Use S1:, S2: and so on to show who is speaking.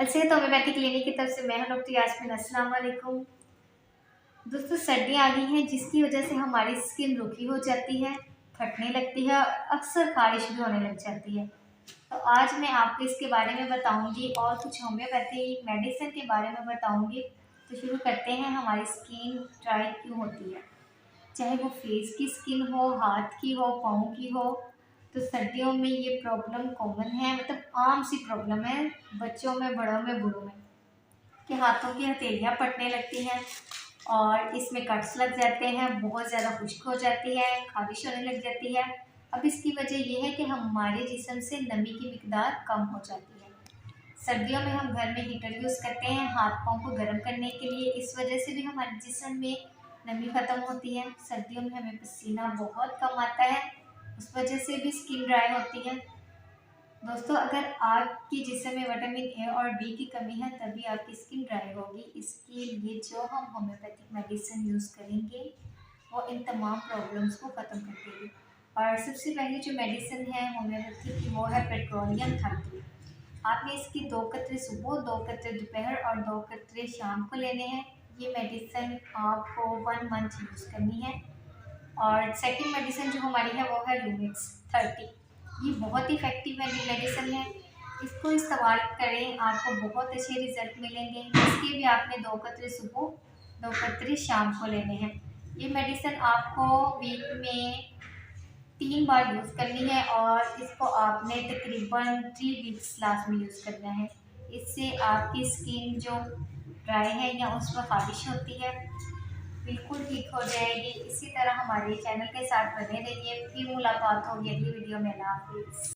S1: अलसेहत homeopathy clinic की तरफ से मैं हूं डॉक्टर यास्मीन। अस्सलाम वालेकुम। दोस्तों, सर्दियाँ आ गई हैं जिसकी वजह से हमारी स्किन रुखी हो जाती है, फटने लगती है और अक्सर खारिश भी होने लग जाती है। तो आज मैं आपको इसके बारे में बताऊंगी और कुछ होम्योपैथी मेडिसिन के बारे में बताऊंगी। तो शुरू करते हैं। हमारी स्किन ड्राई क्यों होती है, चाहे वो फेस की स्किन हो, हाथ की हो, पाँव की हो। तो सर्दियों में ये प्रॉब्लम कॉमन है, मतलब आम सी प्रॉब्लम है बच्चों में, बड़ों में, बूढ़ों में, कि हाथों की हथेलियाँ फटने लगती हैं और इसमें कट्स लग जाते हैं, बहुत ज़्यादा खुश्क हो जाती है, खारिश होने लग जाती है। अब इसकी वजह यह है कि हमारे जिस्म से नमी की मिकदार कम हो जाती है। सर्दियों में हम घर में हीटर यूज़ करते हैं हाथ पाँव को गर्म करने के लिए, इस वजह से भी हमारे जिस्म में नमी ख़त्म होती है। सर्दियों में हमें पसीना बहुत कम आता है, उस वजह से भी स्किन ड्राई होती है। दोस्तों, अगर आपके जिस्म में विटामिन ए और डी की कमी है तभी आपकी स्किन ड्राई होगी। इसके लिए जो हम होम्योपैथिक मेडिसिन यूज़ करेंगे वो इन तमाम प्रॉब्लम्स को ख़त्म कर देगी। और सबसे पहले जो मेडिसिन है होम्योपैथी की वो है पेट्रोलियम 30। आपने इसकी 2 कतरे सुबह, 2 कतरे दोपहर और 2 कतरे शाम को लेने हैं। ये मेडिसिन आपको 1 मंथ यूज़ करनी है। और सेकंड मेडिसिन जो हमारी है वो है रूमिक्स 30। ये बहुत इफ़ेक्टिव मेडिसिन है, इसको इस्तेमाल करें, आपको बहुत अच्छे रिजल्ट मिलेंगे। इसके भी आपने 2 कतरे सुबह, 2 कतरे शाम को लेने हैं। ये मेडिसिन आपको वीक में 3 बार यूज़ करनी है और इसको आपने तकरीबन 3 वीक्स लास्ट में यूज़ करना है। इससे आपकी स्किन जो ड्राई है या उस पर खारिश होती है बिल्कुल ठीक हो जाएगी। इसी तरह हमारे चैनल के साथ बने रहिए। फिर मुलाकात होगी अगली वीडियो में। अल्लाह हाफिज़।